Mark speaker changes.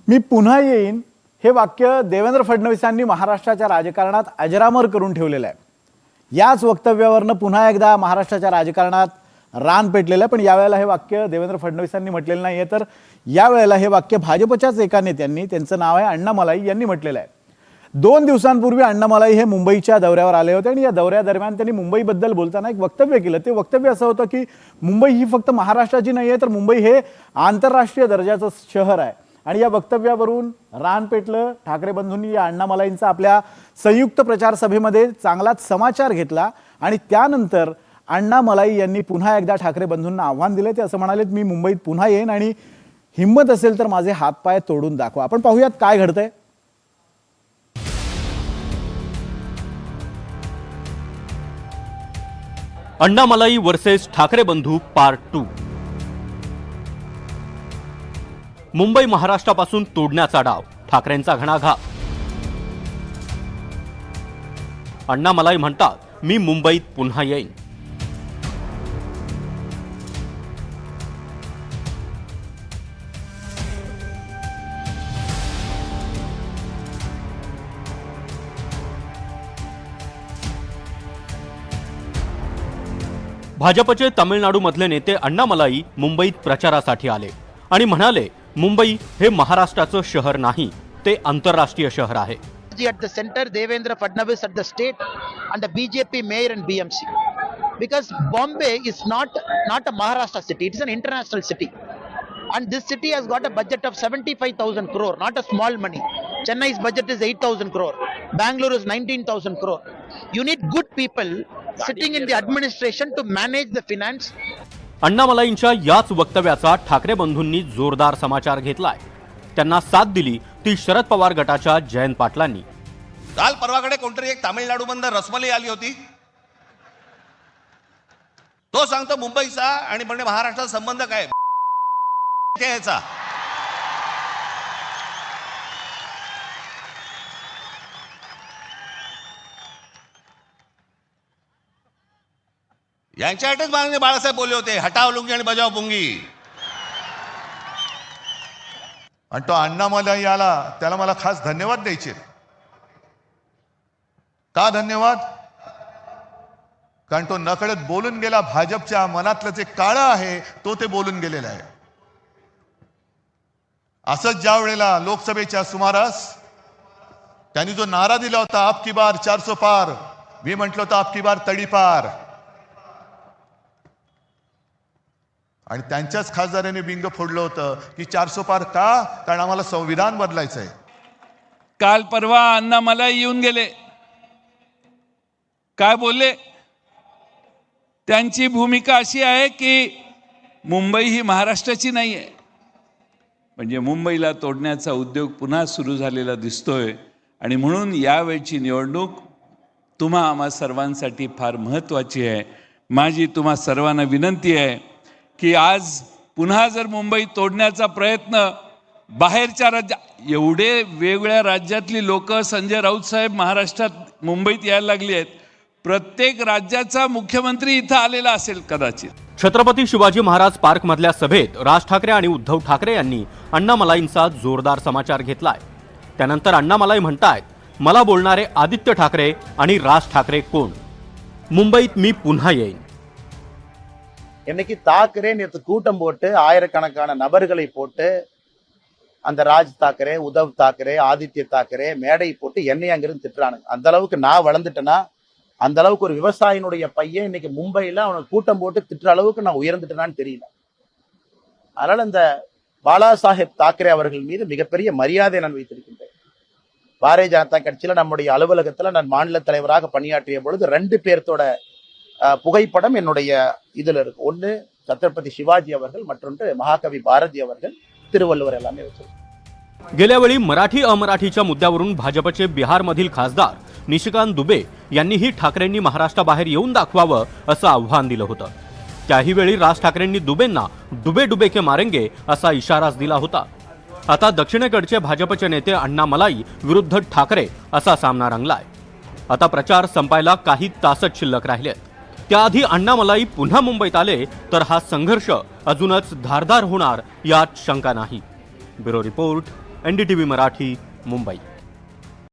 Speaker 1: मी पुन्हा येईन हे वाक्य देवेंद्र फडणवीसांनी महाराष्ट्राच्या राजकारणात अजरामर करून ठेवलेलं आहे। याच वक्तव्यावरनं पुन्हा एकदा महाराष्ट्राच्या राजकारणात रान पेटलेलं आहे। पण यावेळेला हे वाक्य देवेंद्र फडणवीसांनी म्हटलेलं नाहीये, तर यावेळेला हे वाक्य भाजपच्याच एका नेत्यांनी, त्यांचं नाव आहे अण्णा मलाई, यांनी म्हटलेलं आहे। 2 दिवसांपूर्वी अण्णा मलाई हे मुंबईच्या दौऱ्यावर आले होते आणि या दौऱ्यादरम्यान त्यांनी मुंबईबद्दल बोलताना एक वक्तव्य केलं। ते वक्तव्य असं होतं की मुंबई ही फक्त महाराष्ट्राची नाही आहे, तर मुंबई हे आंतरराष्ट्रीय दर्जाचं शहर आहे। आणि या वक्तव्यावरून रान पेटलं। ठाकरे बंधूंनी या अण्णा मलाईंचा आपल्या संयुक्त प्रचार सभेमध्ये चांगलाच समाचार घेतला आणि त्यानंतर अण्णा मलाई यांनी पुन्हा एकदा ठाकरे बंधूंना आव्हान दिले। ते असं म्हणालेत, मी मुंबईत पुन्हा येईन आणि हिम्मत असेल तर माझे हातपाय तोडून दाखवा। आपण पाहूयात काय घडतंय।
Speaker 2: अण्णा मलाई वर्सेस ठाकरे बंधू पार्ट 2। मुंबई महाराष्ट्रापासून तोडण्याचा डाव, ठाकरेंचा घणाघात। अण्णा मलाई म्हणतात, मी मुंबईत पुन्हा येईन। भाजपचे तामिळनाडूमधले नेते अण्णा मलाई मुंबईत प्रचारासाठी आले आणि म्हणाले, मुंबई हे महाराष्ट्राचं शहर नाही, ते आंतरराष्ट्रीय शहर आहे।
Speaker 3: At the center, Devendra Fadnavis at the state, and the BJP mayor and BMC. Because Bombay is not a Maharashtra city; it is an international city, and this city has got a budget of 75,000 crore, not a small money. Chennai's budget is 8,000 crore. Bangalore is 19,000 crore. You need good people sitting in the administration to manage the finance.
Speaker 2: अण्णा मलाईंच्या याच वक्तव्याचा ठाकरे बंधूंनी जोरदार समाचार घेतलाय। त्यांना साथ दिली ती शरद पवार गटाच्या जयंत पाटलांनी।
Speaker 4: काल परवाकडे कोणतरी एक तामिळनाडूमधून रसमलाई आली होती, तो सांगतो मुंबईचा आणि म्हणजे महाराष्ट्राचा संबंध काय याचा। यांच्यासाठीच माननीय बाळासाहेब बोलले होते, हटाव लुंगी आणि बजाव पुंगी।
Speaker 5: आणि तो अण्णा मलाई आला, त्याला मला खास धन्यवाद द्यायचे। का धन्यवाद? कारण तो नकळत बोलून गेला, भाजपच्या मनातलं जे काळं आहे तो ते बोलून गेलेला आहे। असंच ज्या वेळेला लोकसभेच्या सुमारास त्यांनी जो नारा दिला होता, आपकी बार 400 पार, मी म्हटलं होतं आपकी बार तडीपार, आणि त्यांच्याच खासदारांनी बिंग फोडलं होतं की 400 पार का? कारण आम्हाला संविधान बदलायचं आहे।
Speaker 6: काल परवा अण्णा मलाई येऊन गेले, काय बोलले? त्यांची भूमिका अशी आहे की मुंबई ही महाराष्ट्राची नाही आहे, म्हणजे मुंबईला तोडण्याचा उद्योग पुन्हा सुरू झालेला दिसतोय। आणि म्हणून यावेळची निवडणूक तुम्हा आम्हा सर्वांसाठी फार महत्त्वाची आहे। माझी तुम्हा सर्वांना विनंती आहे की आज पुन्हा जर मुंबई तोडण्याचा प्रयत्न बाहेरच्या एवढे वेगवेगळ्या राज्यातली लोक, संजय राऊत साहेब महाराष्ट्रात मुंबईत यायला लागली आहेत, प्रत्येक राज्याचा मुख्यमंत्री इथं आलेला असेल कदाचित।
Speaker 2: छत्रपती शिवाजी महाराज पार्क मधल्या सभेत राज ठाकरे आणि उद्धव ठाकरे यांनी अण्णा मलाईंचा जोरदार समाचार घेतलाय। त्यानंतर अण्णा मलाई म्हणतायत, मला बोलणारे आदित्य ठाकरे आणि राज ठाकरे कोण? मुंबईत मी पुन्हा येईन।
Speaker 3: இன்னைக்கு தாக்கரே நேற்று கூட்டம் போட்டு ஆயிரக்கணக்கான நபர்களை போட்டு அந்த ராஜ் தாக்கரே, உத்தவ் தாக்கரே, ஆதித்ய தாக்கரே மேடை போட்டு என்னை அங்கிருந்து திட்டுறானுங்க। அந்த அளவுக்கு நான் வளர்ந்துட்டேன்னா, அந்த அளவுக்கு ஒரு விவசாயினுடைய பையன் இன்னைக்கு மும்பையில அவனுக்கு கூட்டம் போட்டு திட்டுற அளவுக்கு நான் உயர்ந்துட்டேனான்னு தெரியல। அதனால இந்த பாலா சாஹேப் தாக்கரே அவர்கள் மீது மிகப்பெரிய மரியாதை நான் வைத்திருக்கின்றேன்। பாரதிய ஜனதா கட்சியில நம்முடைய அலுவலகத்துல நான் மாநில தலைவராக பணியாற்றிய பொழுது 2 பேர்த்தோட புகைப்படம் என்னுடைய இதுல இருக்கு। ஒன்னு छत्रपती शिवाजी அவர்கள், மற்றொன்று महाकवी பாரதி அவர்கள், திருவள்ளுவர் எல்லாமே வச்சிருக்கோம்।
Speaker 2: गेल्या वेळी मराठी अमराठीच्या मुद्द्यावरून भाजपचे बिहारमधील खासदार निशिकांत दुबे यांनीही ठाकरेंनी महाराष्ट्राबाहेर येऊन दाखवावं असं आव्हान दिलं होतं। त्याही वेळी राज ठाकरेंनी दुबेंना डुबे डुबे के मारेंगे असा इशाराच दिला होता। आता दक्षिणेकडचे भाजपचे नेते अण्णा मलाई विरुद्ध ठाकरे असा सामना रंगलाय। आता प्रचार संपायला काही तासच शिल्लक राहिलेत। त्याआधी अण्णा मलाई पुन्हा मुंबईत आले तर हा संघर्ष अजूनच धारदार होणार यात शंका नाही। Bureau report, NDTV Marathi, Mumbai.